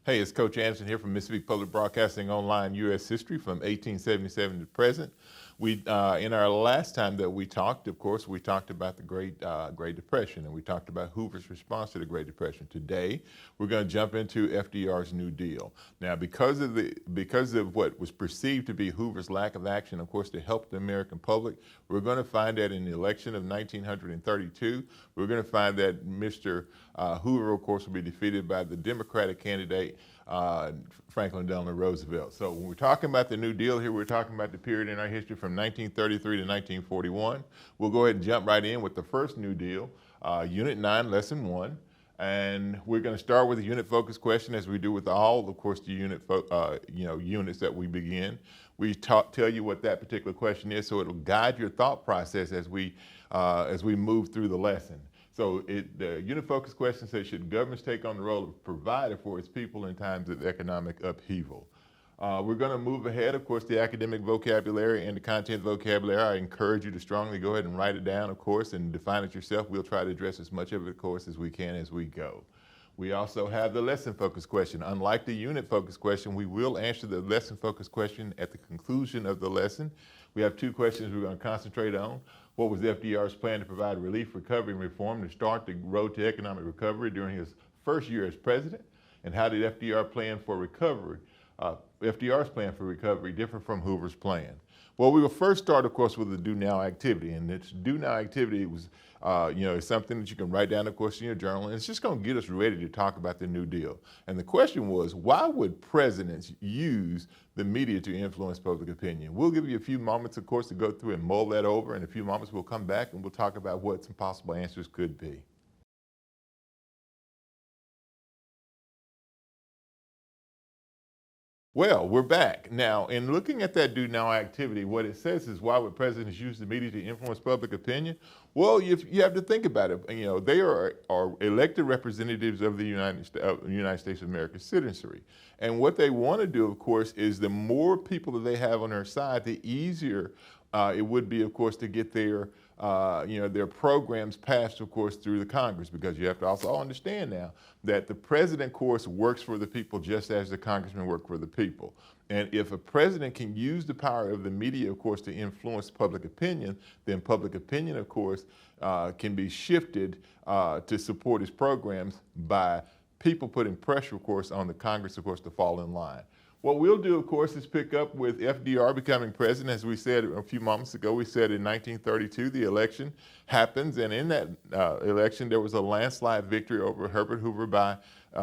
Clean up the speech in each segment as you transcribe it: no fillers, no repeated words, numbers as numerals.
Hey, it's Coach Anderson here from Mississippi Public Broadcasting Online U.S. History from 1877 to present. In our last time that we talked, of course, we talked about the Great Depression, and we talked about Hoover's response to the Great Depression. Today, we're going to jump into FDR's New Deal. Now, because of what was perceived to be Hoover's lack of action, of course, to help the American public, we're going to find that in the election of 1932, we're going to find that Mr. Hoover, of course, will be defeated by the Democratic candidate, Franklin Delano Roosevelt. So when we're talking about the New Deal here, we're talking about the period in our history from 1933 to 1941. We'll go ahead and jump right in with the first New Deal, Unit 9, Lesson 1. And we're going to start with a unit focus question, as we do with all, of course, the units that we begin. We tell you what that particular question is, so it'll guide your thought process as we move through the lesson. So the unit focus question says, should governments take on the role of provider for its people in times of economic upheaval? We're going to move ahead, of course, the academic vocabulary and the content vocabulary. I encourage you to strongly go ahead and write it down, of course, and define it yourself. We'll try to address as much of it, of course, as we can as we go. We also have the lesson focus question. Unlike the unit focus question, we will answer the lesson focus question at the conclusion of the lesson. We have two questions we're going to concentrate on. What was FDR's plan to provide relief, recovery, and reform to start the road to economic recovery during his first year as president? And how did FDR's plan for recovery differ from Hoover's plan? Well, we will first start, of course, with the do now activity. And this do now activity was, is something that you can write down, of course, in your journal. And it's just going to get us ready to talk about the New Deal. And the question was, why would presidents use the media to influence public opinion? We'll give you a few moments, of course, to go through and mull that over. In a few moments, we'll come back and we'll talk about what some possible answers could be. Well, we're back. Now, in looking at that do now activity, what it says is, why would presidents use the media to influence public opinion? Well, you have to think about it. They are elected representatives of the United States of America's citizenry. And what they want to do, of course, is the more people that they have on their side, the easier it would be, of course, to get their programs passed, of course, through the Congress, because you have to also understand now that the president, of course, works for the people just as the congressmen work for the people. And if a president can use the power of the media, of course, to influence public opinion, then public opinion, of course, can be shifted to support his programs by people putting pressure, of course, on the Congress, of course, to fall in line. What we'll do, of course, is pick up with FDR becoming president. As we said a few moments ago, we said in 1932, the election happens. And in that election, there was a landslide victory over Herbert Hoover by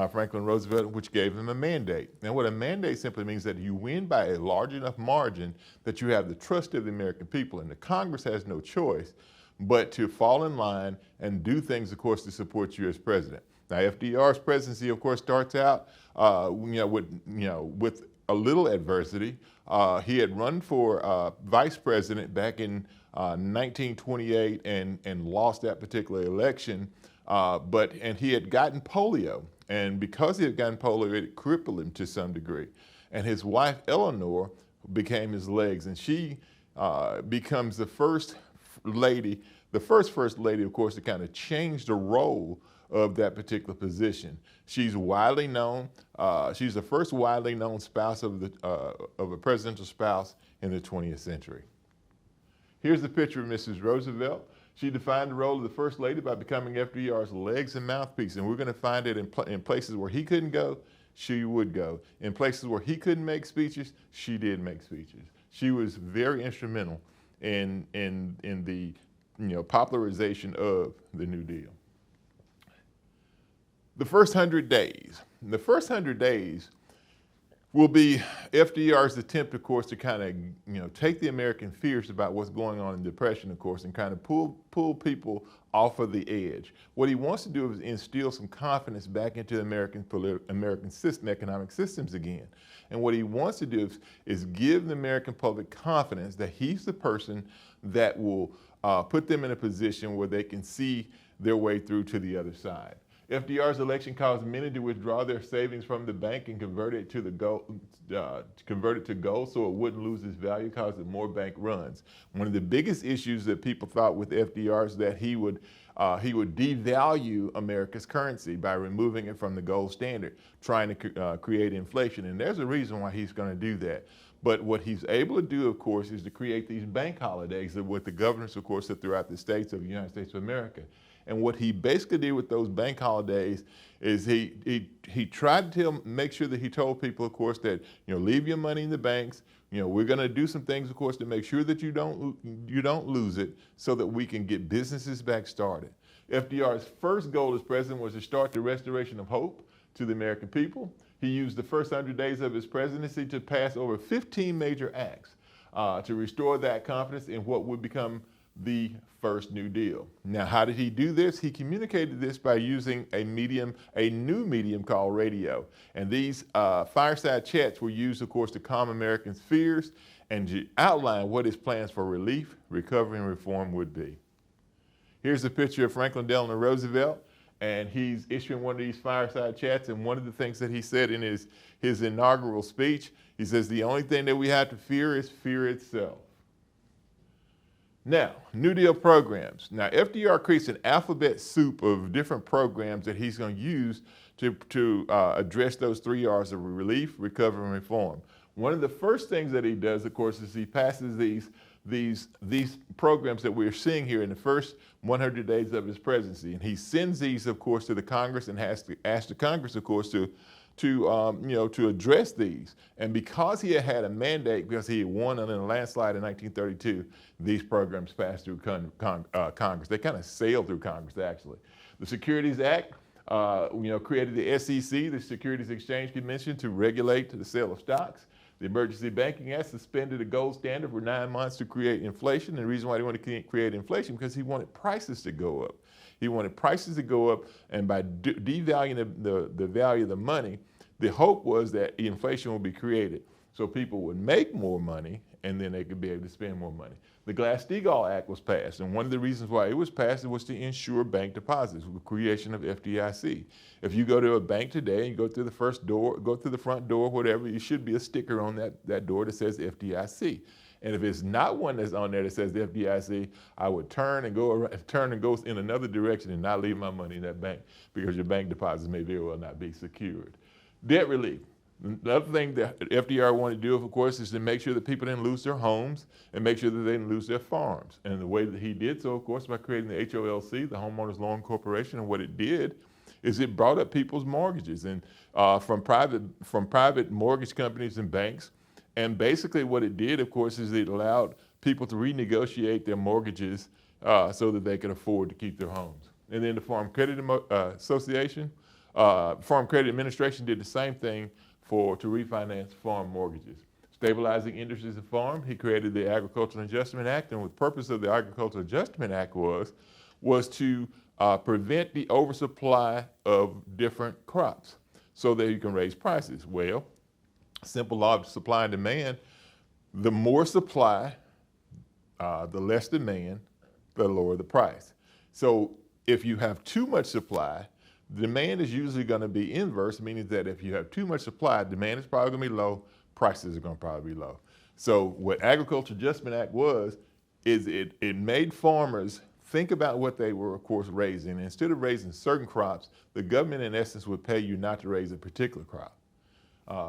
Franklin Roosevelt, which gave him a mandate. And what a mandate simply means that you win by a large enough margin that you have the trust of the American people. And the Congress has no choice but to fall in line and do things, of course, to support you as president. Now, FDR's presidency, of course, starts out with a little adversity. He had run for vice president back in 1928 and lost that particular election, and he had gotten polio. And because he had gotten polio, it crippled him to some degree. And his wife, Eleanor, became his legs, and she becomes the first lady, of course, to kind of change the role of that particular position. She's widely known. She's the first widely known spouse of a presidential spouse in the 20th century. Here's the picture of Mrs. Roosevelt. She defined the role of the First Lady by becoming FDR's legs and mouthpiece. And we're going to find it in places where he couldn't go, she would go. In places where he couldn't make speeches, she did make speeches. She was very instrumental in the popularization of the New Deal. The first 100 days. The first 100 days will be FDR's attempt, of course, to kind of, take the American fears about what's going on in Depression, of course, and kind of pull people off of the edge. What he wants to do is instill some confidence back into American economic systems again. And what he wants to do is give the American public confidence that he's the person that will put them in a position where they can see their way through to the other side. FDR's election caused many to withdraw their savings from the bank and convert it to gold so it wouldn't lose its value, causing more bank runs. One of the biggest issues that people thought with FDR is that he would He would devalue America's currency by removing it from the gold standard, trying to create inflation. And there's a reason why he's going to do that. But what he's able to do, of course, is to create these bank holidays with the governors, of course, throughout the states of the United States of America. And what he basically did with those bank holidays is he tried to make sure that he told people, of course, that, leave your money in the banks. We're going to do some things, of course, to make sure that you don't lose it, so that we can get businesses back started. FDR's first goal as president was to start the restoration of hope to the American people. He used the first 100 days of his presidency to pass over 15 major acts to restore that confidence in what would become the first New Deal. Now, how did he do this? He communicated this by using a new medium called radio. And these fireside chats were used, of course, to calm Americans' fears and to outline what his plans for relief, recovery, and reform would be. Here's a picture of Franklin Delano Roosevelt, and he's issuing one of these fireside chats. And one of the things that he said in his inaugural speech, he says, the only thing that we have to fear is fear itself. Now, New Deal programs. Now, FDR creates an alphabet soup of different programs that he's going to use to address those 3 R's of relief, recovery, and reform. One of the first things that he does, of course, is he passes these programs that we're seeing here in the first 100 days of his presidency. And he sends these, of course, to the Congress and has to ask the Congress, of course, to address these. And because he had a mandate, because he had won in a landslide in 1932, these programs passed through Congress. They kind of sailed through Congress, actually. The Securities Act, created the SEC, the Securities Exchange Commission, to regulate the sale of stocks. The Emergency Banking Act suspended the gold standard for 9 months to create inflation. And the reason why he wanted to create inflation, because he wanted prices to go up. He wanted prices to go up, and by devaluing the value of the money, the hope was that inflation would be created. So people would make more money, and then they could be able to spend more money. The Glass-Steagall Act was passed, and one of the reasons why it was passed was to ensure bank deposits, with the creation of FDIC. If you go to a bank today and you go through the front door, whatever, you should be a sticker on that door that says FDIC. And if it's not one that's on there that says the FDIC, I would turn and go in another direction and not leave my money in that bank, because your bank deposits may very well not be secured. Debt relief. The other thing that FDR wanted to do, of course, is to make sure that people didn't lose their homes and make sure that they didn't lose their farms. And the way that he did so, of course, by creating the HOLC, the Homeowners Loan Corporation, and what it did is it brought up people's mortgages and from private mortgage companies and banks. And basically what it did, of course, is it allowed people to renegotiate their mortgages so that they could afford to keep their homes. And then the Farm Credit Association, Farm Credit Administration did the same thing to refinance farm mortgages. Stabilizing industries and farm, he created the Agricultural Adjustment Act, and the purpose of the Agricultural Adjustment Act was to prevent the oversupply of different crops so that you can raise prices. Well, simple law of supply and demand, the more supply, the less demand, the lower the price. So if you have too much supply, demand is usually going to be inverse, meaning that if you have too much supply, demand is probably going to be low, prices are going to probably be low. So what Agricultural Adjustment Act is it made farmers think about what they were, of course, raising. And instead of raising certain crops, the government, in essence, would pay you not to raise a particular crop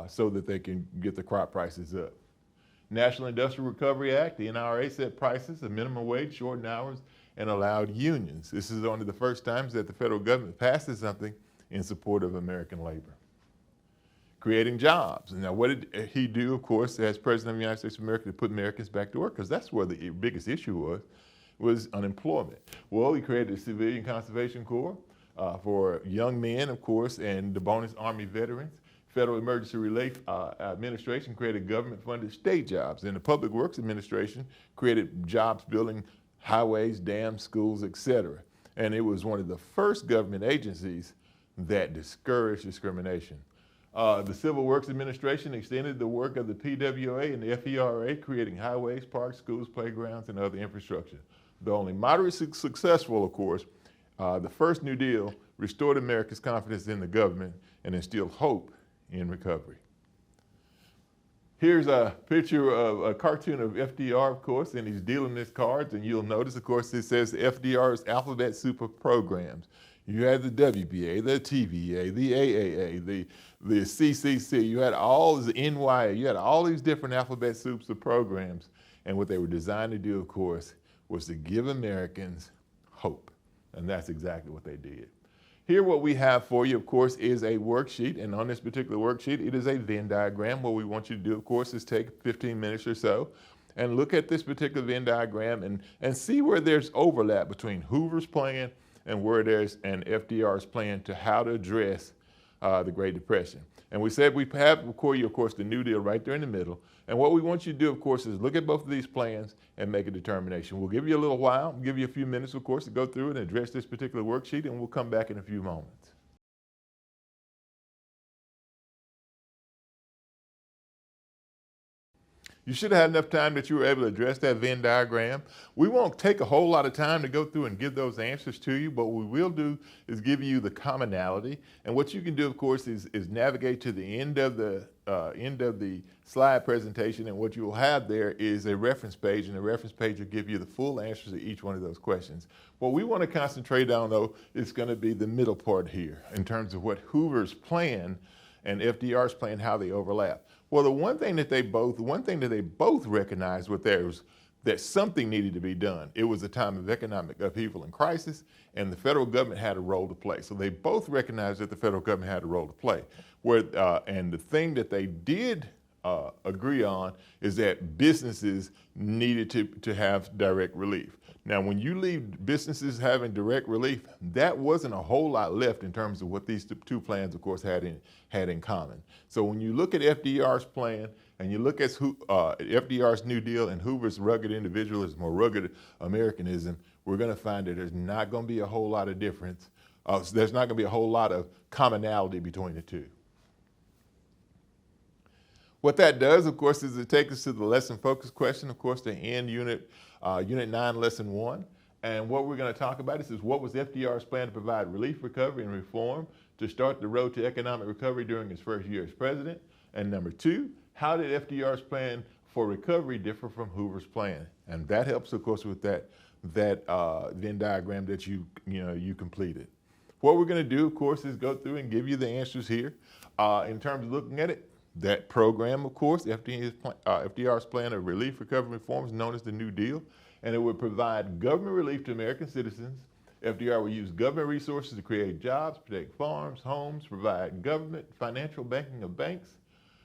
so that they can get the crop prices up. National Industrial Recovery Act, the NRA, set prices, a minimum wage, shortened hours, and allowed unions. This is one of the first times that the federal government passes something in support of American labor. Creating jobs. Now, what did he do, of course, as President of the United States of America, to put Americans back to work? Because that's where the biggest issue was unemployment. Well, he created the Civilian Conservation Corps for young men, of course, and the bonus Army veterans. Federal Emergency Relief Administration created government-funded state jobs, and the Public Works Administration created jobs building highways, dams, schools, etc. And it was one of the first government agencies that discouraged discrimination. The Civil Works Administration extended the work of the PWA and the FERA, creating highways, parks, schools, playgrounds, and other infrastructure. Though only moderately successful, of course, the first New Deal restored America's confidence in the government and instilled hope in recovery. Here's a picture of a cartoon of FDR, of course, and he's dealing his cards, and you'll notice, of course, it says FDR's alphabet soup of programs. You had the WBA, the TVA, the AAA, the CCC, you had all the NYA, you had all these different alphabet soups of programs, and what they were designed to do, of course, was to give Americans hope, and that's exactly what they did. Here what we have for you, of course, is a worksheet, and on this particular worksheet, it is a Venn diagram. What we want you to do, of course, is take 15 minutes or so and look at this particular Venn diagram and see where there's overlap between Hoover's plan and where there's an FDR's plan to how to address the Great Depression. And we said we have for you, of course, the New Deal right there in the middle. And what we want you to do, of course, is look at both of these plans and make a determination. We'll give you a little while, give you a few minutes, of course, to go through and address this particular worksheet, and we'll come back in a few moments. You should have had enough time that you were able to address that Venn diagram. We won't take a whole lot of time to go through and give those answers to you, but what we will do is give you the commonality. And what you can do, of course, is navigate to the end of the slide presentation, and what you will have there is a reference page, and the reference page will give you the full answers to each one of those questions. What we want to concentrate on, though, is going to be the middle part here in terms of what Hoover's plan and FDR's plan, how they overlap. Well, the one thing that they both recognized was that something needed to be done. It was a time of economic upheaval and crisis, and the federal government had a role to play. So they both recognized that the federal government had a role to play. And the thing that they did agree on is that businesses needed to have direct relief. Now, when you leave businesses having direct relief, that wasn't a whole lot left in terms of what these two plans, of course, had in common. So when you look at FDR's plan and you look at FDR's New Deal and Hoover's rugged individualism or rugged Americanism, we're going to find that there's not going to be a whole lot of difference. There's not going to be a whole lot of commonality between the two. What that does, of course, is it takes us to the lesson focus question, of course, to end Unit 9, Lesson 1. And what we're going to talk about is what was FDR's plan to provide relief, recovery, and reform to start the road to economic recovery during his first year as president? And number 2, how did FDR's plan for recovery differ from Hoover's plan? And that helps, of course, with that Venn diagram that you completed. What we're going to do, of course, is go through and give you the answers here. In terms of looking at it, that program, of course, FDR's plan of relief, recovery, and reform is known as the New Deal, and it would provide government relief to American citizens. FDR would use government resources to create jobs, protect farms, homes, provide government financial backing of banks,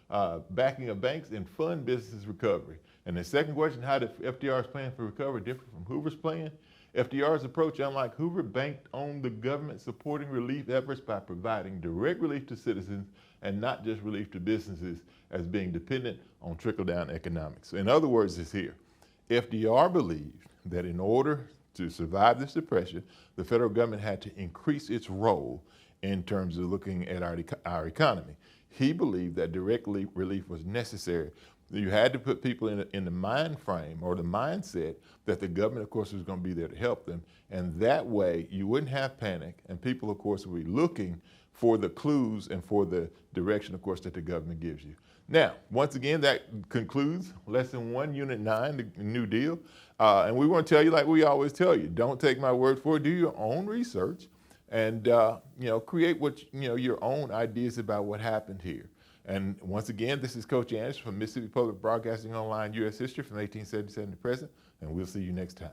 and fund business recovery. And the second question, how did FDR's plan for recovery differ from Hoover's plan? FDR's approach, unlike Hoover, banked on the government supporting relief efforts by providing direct relief to citizens and not just relief to businesses as being dependent on trickle-down economics. In other words, it's here. FDR believed that in order to survive this depression, the federal government had to increase its role in terms of looking at our economy. He believed that direct relief was necessary. You had to put people in the mind frame or the mindset that the government, of course, was going to be there to help them. And that way, you wouldn't have panic, and people, of course, would be looking for the clues and for the direction, of course, that the government gives you. Now, once again, that concludes Lesson 1, Unit 9, the New Deal. And we want to tell you, like we always tell you, don't take my word for it. Do your own research and create your own ideas about what happened here. And once again, this is Coach Anderson from Mississippi Public Broadcasting Online U.S. History from 1877 to present, and we'll see you next time.